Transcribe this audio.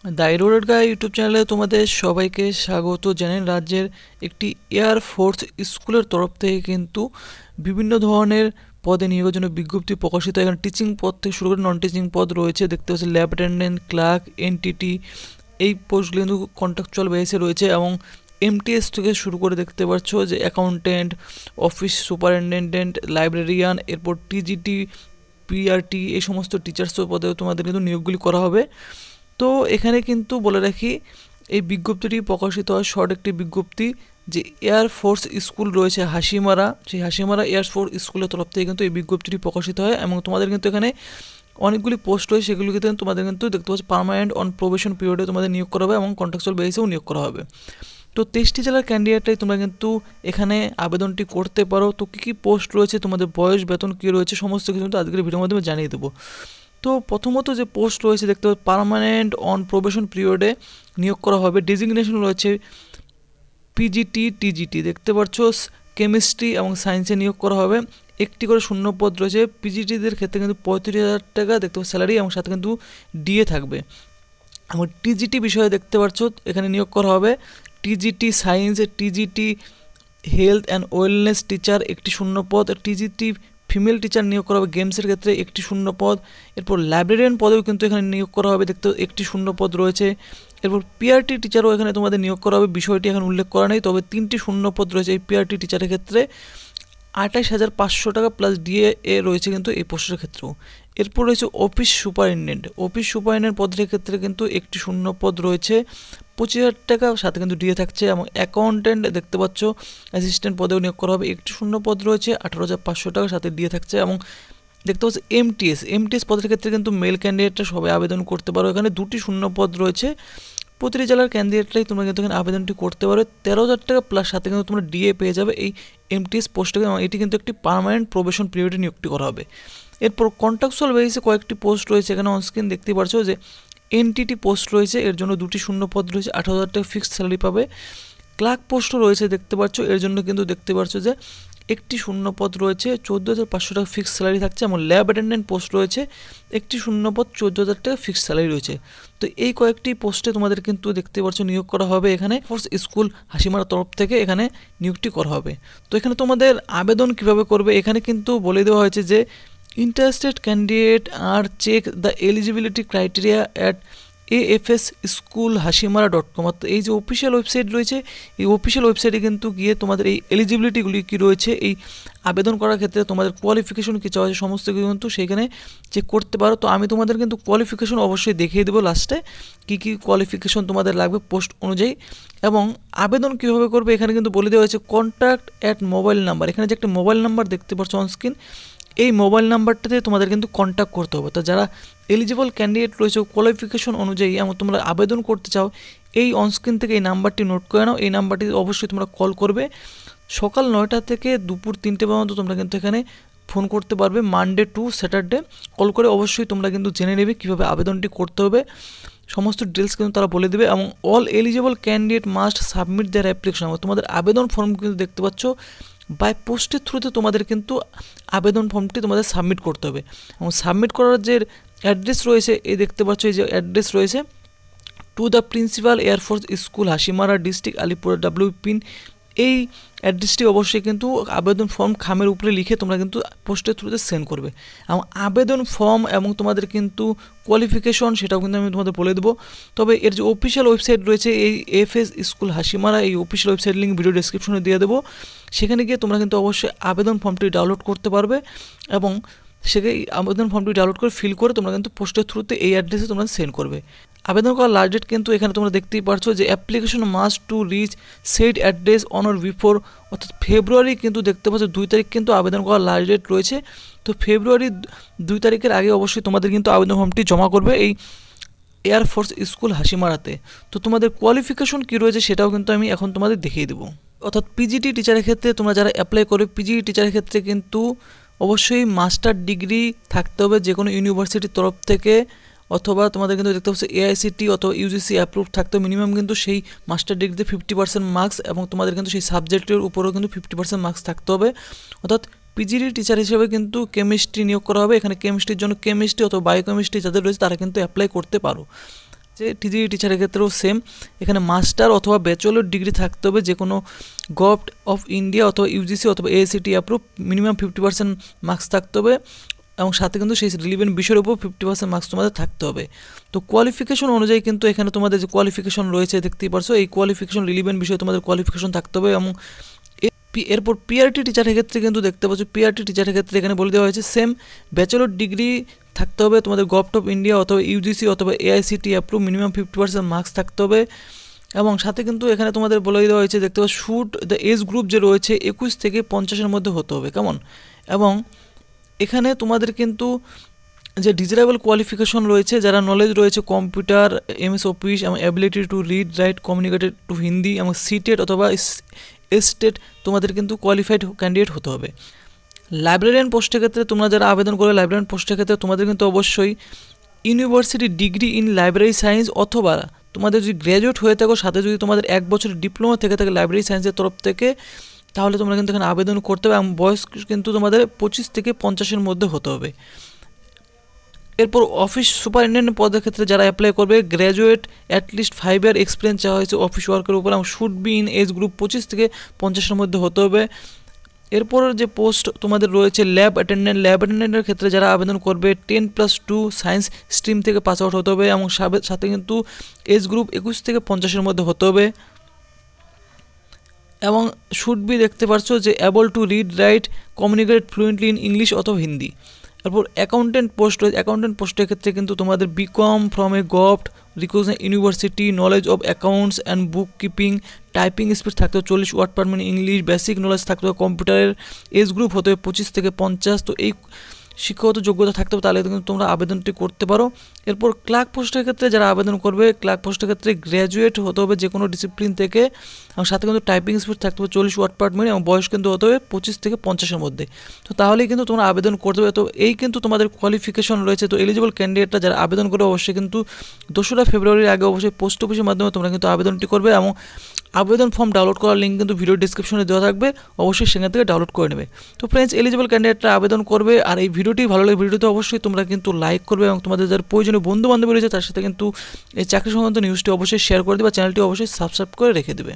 The এরোডেড guy YouTube চ্যানেলে তোমাদের সবাইকে স্বাগত জানাই। রাজ্যের একটি এয়ার ফোর্স স্কুলের তরফ থেকে কিন্তু বিভিন্ন ধরনের পদে নিয়োগের জন্য বিজ্ঞপ্তি প্রকাশিত। এখানে টিচিং পদ থেকে শুরু করে নন টিচিং পদ রয়েছে, দেখতে পাচ্ছি ল্যাব অ্যাটেন্ডেন্ট, ক্লার্ক, এনটিটি, এই পোস্টগুলো কিন্তু কন্ট্রাকচুয়াল বেসে রয়েছে। এবং এমটিএস থেকে শুরু করে দেখতে পাচ্ছ যে অ্যাকাউন্টেন্ট, অফিস সুপারিনটেনডেন্ট, লাইব্রেরিয়ান, এরপর টিজিটি, পিআরটি, এই সমস্ত টিচার্স পদে তোমাদের কিন্তু নিয়োগগুলি করা হবে। তো এখানে কিন্তু বলে রাখি, এই বিজ্ঞপ্তিটি প্রকাশিত হয় শর্ট একটি বিজ্ঞপ্তি, যে এয়ার ফোর্স স্কুল রয়েছে হাসিমারা, সেই হাসিমারা এয়ার ফোর্স স্কুলের তরফ থেকে কিন্তু এই বিজ্ঞপ্তিটি প্রকাশিত হয়। এবং তোমাদের কিন্তু এখানে অনেকগুলি পোস্ট রয়েছে, সেগুলিকে তোমাদের কিন্তু দেখতে পাচ্ছি পার্মানেন্ট অন প্রবেশন পিরিয়ডে তোমাদের নিয়োগ করা হবে এবং কন্ট্রাকচুয়াল বেসিসেও নিয়োগ করা হবে। তো 23টি জেলার ক্যান্ডিডেটটাই তোমরা কিন্তু এখানে আবেদনটি করতে পারো। তো কী কী পোস্ট রয়েছে, তোমাদের বয়স, বেতন কী রয়েছে, সমস্ত কিছু কিন্তু আজকের ভিডিওর মাধ্যমে জানিয়ে দেবো। তো প্রথমত যে পোস্ট রয়েছে দেখতে পাচ্ছি পার্মানেন্ট অন প্রবেশন পিরিয়ডে নিয়োগ করা হবে। ডেজিগনেশন রয়েছে পিজিটি, টিজিটি, দেখতে পাচ্ছ কেমিস্ট্রি এবং সায়েন্সে নিয়োগ করা হবে। একটি করে শূন্য পদ রয়েছে। পিজিটিদের ক্ষেত্রে কিন্তু 35,000 টাকা দেখতে পাচ্ছ স্যালারি, এবং সাথে কিন্তু ডিএ থাকবে। এবং টিজিটি বিষয়ে দেখতে পাচ্ছ এখানে নিয়োগ করা হবে TGT science, TGT health and wellness teacher একটি শূন্য পদ, টিজিটি ফিমেল টিচার নিয়োগ করা হবে গেমসের ক্ষেত্রে একটি শূন্য পদ। এরপর লাইব্রেরিয়ান পদেও কিন্তু এখানে নিয়োগ করা হবে, দেখতে একটি শূন্য পদ রয়েছে। এরপর পিআরটি টিচারও এখানে তোমাদের নিয়োগ করা হবে, বিষয়টি এখন উল্লেখ করা নেই, তবে 3টি শূন্য পদ রয়েছে এই পিআরটি টিচারের ক্ষেত্রে। 28,500 টাকা প্লাস ডিএ রয়েছে কিন্তু এই পোস্টের ক্ষেত্রেও। এরপর রয়েছে অফিস সুপারিনটেন্ডেন্ট, অফিস সুপারিনটেন্ডেন্ট পদের ক্ষেত্রে কিন্তু একটি শূন্য পদ রয়েছে, 25,000 টাকা, সাথে কিন্তু ডিএ থাকছে। এবং অ্যাকাউন্টেন্ট দেখতে পাচ্ছ অ্যাসিস্ট্যান্ট পদেও নিয়োগ করা হবে, একটি শূন্য পদ রয়েছে, 18,500 টাকা, সাথে ডিএ থাকছে। এবং দেখতে পাচ্ছি এমটিএস পদের ক্ষেত্রে কিন্তু মেল ক্যান্ডিডেটরা সবাই আবেদন করতে পারো। এখানে 2টি শূন্য পদ রয়েছে। প্রতিটি জেলার ক্যান্ডিডেটরাই তোমরা কিন্তু এখানে আবেদনটি করতে পারো। 13,000 টাকা প্লাস সাথে কিন্তু তোমরা ডিএ পেয়ে যাবে এই এমটিএস পোস্টে, এবং এটি কিন্তু একটি পার্মানেন্ট প্রবেশন পিরিয়ডে নিয়োগটি করা হবে। এরপর কন্ট্রাকচুয়াল বেসিসে কয়েকটি পোস্ট রয়েছে, এখানে অনস্ক্রিন দেখতে পাচ্ছ যে এনটিটি পোস্ট রয়েছে, এর জন্য 2টি শূন্য পদ রয়েছে, 18,000 টাকা ফিক্সড স্যালারি পাবে। ক্লার্ক পোস্টও রয়েছে দেখতে পাচ্ছ, এর জন্য কিন্তু দেখতে পাচ্ছ যে একটি শূন্য পদ রয়েছে, 14,500 টাকা ফিক্সড স্যালারি থাকছে। এবং ল্যাব অ্যাটেন্ডেন্ট পোস্ট রয়েছে, একটি শূন্য পদ, 14,000 টাকা ফিক্সড স্যালারি রয়েছে। তো এই কয়েকটি পোস্টে তোমাদের কিন্তু দেখতে পাচ্ছ নিয়োগ করা হবে এখানে ফোর্স স্কুল হাসিমারা তরফ থেকে এখানে নিয়োগটি করা হবে। তো এখানে তোমাদের আবেদন কিভাবে করবে, এখানে কিন্তু বলে দেওয়া হয়েছে যে interested candidate are check the eligibility criteria at afschoolhashimara.com। অর্থাৎ এই যে অফিসিয়াল ওয়েবসাইট রয়েছে, এই অফিসিয়াল ওয়েবসাইটে কিন্তু গিয়ে তোমাদের এই এলিজিবিলিটিগুলি কী রয়েছে, এই আবেদন করার ক্ষেত্রে তোমাদের কোয়ালিফিকেশন কী চাওয়া আছে, সমস্ত কিছু কিন্তু সেইখানে চেক করতে পারো। তো আমি তোমাদের কিন্তু কোয়ালিফিকেশন অবশ্যই দেখিয়ে দেবো লাস্টে, কী কী কোয়ালিফিকেশন তোমাদের লাগবে পোস্ট অনুযায়ী। এবং আবেদন কীভাবে করবে এখানে কিন্তু বলে দেওয়া হয়েছে কন্ট্যাক্ট অ্যাট মোবাইল নাম্বার। এখানে যে একটা মোবাইল নাম্বার দেখতে পাচ্ছ অনস্ক্রিন, এই মোবাইল নাম্বারটাতে তোমাদের কিন্তু কন্ট্যাক্ট করতে হবে। তো যারা এলিজিবল ক্যান্ডিডেট রয়েছে কোয়ালিফিকেশন অনুযায়ী এবং তোমরা আবেদন করতে চাও, এই অনস্ক্রিন থেকে এই নাম্বারটি নোট করে নাও। এই নাম্বারটি অবশ্যই তোমরা কল করবে। সকাল 9টা থেকে দুপুর 3টে পর্যন্ত তোমরা কিন্তু এখানে ফোন করতে পারবে, মানডে টু স্যাটারডে। কল করে অবশ্যই তোমরা কিন্তু জেনে নেবে কীভাবে আবেদনটি করতে হবে, সমস্ত ডিটেলস কিন্তু তারা বলে দেবে। এবং all eligible candidate must submit their application. তোমাদের আবেদন ফর্ম কিন্তু দেখতে পাচ্ছ বাই পোস্টের থ্রুতে তোমাদের কিন্তু আবেদন ফর্মটি তোমাদের সাবমিট করতে হবে। এবং সাবমিট করার যে অ্যাড্রেস রয়েছে, এই দেখতে পাচ্ছ এই যে অ্যাড্রেস রয়েছে, to the principal Air Force school Hasimara district Alipur W pin. এই অ্যাড্রেসটি অবশ্যই কিন্তু আবেদন ফর্ম খামের উপরে লিখে তোমরা কিন্তু পোস্টের থ্রুতে সেন্ড করবে। এবং আবেদন ফর্ম এবং তোমাদের কিন্তু কোয়ালিফিকেশন সেটাও কিন্তু আমি তোমাদের বলে দেবো। তবে এর যে অফিসিয়াল ওয়েবসাইট রয়েছে এই এফএস স্কুল হাসিমারা, এই অফিসিয়াল ওয়েবসাইট লিঙ্ক ভিডিও ডেসক্রিপশনে দিয়ে দেবো। সেখানে গিয়ে তোমরা কিন্তু অবশ্যই আবেদন ফর্মটি ডাউনলোড করতে পারবে, এবং সেখানে আবেদন ফর্মটি ডাউনলোড করে ফিল করে তোমরা কিন্তু পোস্টের থ্রুতে এই অ্যাড্রেসে তোমরা সেন্ড করবে। আবেদন করার লাস্ট ডেট কিন্তু এখানে তোমরা দেখতেই পারছো যে application must to reach said address on or before, অর্থাৎ ফেব্রুয়ারি কিন্তু দেখতে পাচ্ছ 2 তারিখ কিন্তু আবেদন করার লাস্ট ডেট রয়েছে। তো ফেব্রুয়ারি 2 তারিখের আগে অবশ্যই তোমাদের কিন্তু আবেদন ফর্মটি জমা করবে এই এয়ারফোর্স স্কুল হাসিমারাতে। তো তোমাদের কোয়ালিফিকেশন কী রয়েছে সেটাও কিন্তু আমি এখন তোমাদের দেখিয়ে দেবো। অর্থাৎ পিজিটি টিচারের ক্ষেত্রে তোমরা যারা অ্যাপ্লাই করবে, পিজিটি টিচারের ক্ষেত্রে কিন্তু অবশ্যই মাস্টার ডিগ্রি থাকতে হবে যে কোনো ইউনিভার্সিটির তরফ থেকে, অথবা তোমাদের কিন্তু দেখতে পাচ্ছ এআইসিটি অথবা ইউজিসি অ্যাপ্রুভ থাকতে মিনিমাম কিন্তু সেই মাস্টার ডিগ্রিতে 50% মার্কস, এবং তোমাদের কিন্তু সেই সাবজেক্টের উপরেও কিন্তু 50% মার্কস থাকতে হবে। অর্থাৎ পিজিটি টিচার হিসেবে কিন্তু কেমিস্ট্রি নিয়োগ করা হবে। এখানে কেমিস্ট্রির জন্য কেমিস্ট্রি অথবা বায়োকেমিস্ট্রি যাদের রয়েছে তারা কিন্তু অ্যাপ্লাই করতে পারো। যে টিজি টিচারের ক্ষেত্রেও সেম, এখানে মাস্টার অথবা ব্যাচেলর ডিগ্রি থাকতে হবে, যে কোনো গভর্নমেন্ট অফ ইন্ডিয়া অথবা ইউজিসি অথবা এআইসিটি অ্যাপ্রুভ, মিনিমাম 50% মার্কস থাকতে হবে, এবং সাথে কিন্তু সেই রিলিভেন্ট বিষয়ের উপর 50% মার্কস তোমাদের থাকতে হবে। তো কোয়ালিফিকেশন অনুযায়ী কিন্তু এখানে তোমাদের যে কোয়ালিফিকেশন রয়েছে দেখতেই পারছো, এই কোয়ালিফিকেশন রিলিভেন্ট বিষয়ে তোমাদের কোয়ালিফিকেশন থাকতে হবে। এবং এরপর পিআরটি টিচারের ক্ষেত্রে কিন্তু দেখতে পাচ্ছ, পিআরটি টিচারের ক্ষেত্রে এখানে বলে দেওয়া হয়েছে সেম ব্যাচেলর ডিগ্রি থাকতে হবে তোমাদের গভর্নমেন্ট অফ ইন্ডিয়া অথবা ইউজিসি অথবা এআইসিটি অ্যাপ্রুভ, মিনিমাম 50% মার্কস থাকতে হবে। এবং সাথে কিন্তু এখানে তোমাদের বলে দেওয়া হয়েছে দেখতে পাচ্ছ শুড দ্য এজ গ্রুপ যে রয়েছে 21 থেকে 50-এর মধ্যে হতে হবে, কেমন। এবং এখানে তোমাদের কিন্তু যে ডিজারেবল কোয়ালিফিকেশন রয়েছে, যারা নলেজ রয়েছে কম্পিউটার, এমএস অফিস এবং ability to read write communicated two Hindi এবং সিটেট অথবা এস্টেট তোমাদের কিন্তু কোয়ালিফাইড ক্যান্ডিডেট হতে হবে। লাইব্রেরিয়ান পোস্টের ক্ষেত্রে তোমরা যারা আবেদন করবে, লাইব্রেরিয়ান পোস্টের ক্ষেত্রে তোমাদের কিন্তু অবশ্যই university degree in library science, অথবা তোমাদের যদি গ্র্যাজুয়েট হয়ে থাকো সাথে যদি তোমাদের 1 বছরের ডিপ্লোমা থেকে থাকে লাইব্রেরি সায়েন্সের তরফ থেকে, তাহলে তোমরা কিন্তু এখানে আবেদন করতে হবে। এবং বয়স কিন্তু তোমাদের 25 থেকে 50-এর মধ্যে হতে হবে। এরপর অফিস সুপারিনটেন্ডেন্ট পদের ক্ষেত্রে যারা অ্যাপ্লাই করবে, গ্র্যাজুয়েট অ্যাটলিস্ট 5 ইয়ার এক্সপিরিয়েন্স চাওয়া হয়েছে অফিস ওয়ার্কের উপর, এবং should be in age group 25 থেকে 50-এর মধ্যে হতে হবে। এরপর যে পোস্ট তোমাদের রয়েছে ল্যাব অ্যাটেন্ডেন্ট, ল্যাব অ্যাটেন্ডেন্টের ক্ষেত্রে যারা আবেদন করবে 10+2 সায়েন্স স্ট্রিম থেকে পাস আউট হতে হবে, এবং সাথে কিন্তু এজ গ্রুপ 21 থেকে 50-এর মধ্যে হতে হবে। এবং শুড বি দেখতে পাচ্ছ যে able to read write communicate fluently in English অথবা হিন্দি। তারপর অ্যাকাউন্টেন্ট পোস্ট রয়েছে, অ্যাকাউন্টেন্ট পোস্টের ক্ষেত্রে কিন্তু তোমাদের BCom from a government recognized university, knowledge of accounts and book keeping, typing speed থাকতে হবে 40 word per minute English, basic knowledge থাকতে হবে কম্পিউটারের, এজ গ্রুপ হতে হবে 25 থেকে 50। তো এই শিক্ষাগত যোগ্যতা থাকতে হবে, তাহলে কিন্তু তোমরা আবেদনটি করতে পারো। এরপর ক্লার্ক পোস্টের ক্ষেত্রে যারা আবেদন করবে, ক্লার্ক পোস্টের ক্ষেত্রে গ্র্যাজুয়েট হতে হবে যে কোনো ডিসিপ্লিন থেকে, এবং সাথে কিন্তু টাইপিং স্পিড থাকতে হবে 40 ওয়ার্ড পার মিনিট, এবং বয়স কিন্তু হতে হবে 25 থেকে 50-এর মধ্যে। তো তাহলেই কিন্তু তোমরা আবেদন করতে হবে। তো এই কিন্তু তোমাদের কোয়ালিফিকেশন রয়েছে। তো এলিজিবল ক্যান্ডিডেটরা যারা আবেদন করবে অবশ্যই কিন্তু 2রা ফেব্রুয়ারির আগে অবশ্যই পোস্ট অফিসের মাধ্যমে তোমরা কিন্তু আবেদনটি করবে, এবং আবেদন ফর্ম ডাউনলোড করার লিঙ্ক কিন্তু ভিডিও ডিসক্রিপশনে দেওয়া থাকবে, অবশ্যই সেখান থেকে ডাউনলোড করে নেবে। তো ফ্রেন্ডস, এলিজিবল ক্যান্ডিডেটরা আবেদন করবে। আর এই ভিডিওটি ভালো লাগে, ভিডিওতে অবশ্যই তোমরা কিন্তু লাইক করবে, এবং তোমাদের যারা প্রয়োজনীয় বন্ধু বান্ধব রয়েছে তার সাথে কিন্তু এই চাকরি সংক্রান্ত নিউজটি অবশ্যই শেয়ার করে দেবে, চ্যানেলটি অবশ্যই সাবস্ক্রাইব করে রেখে দেবে।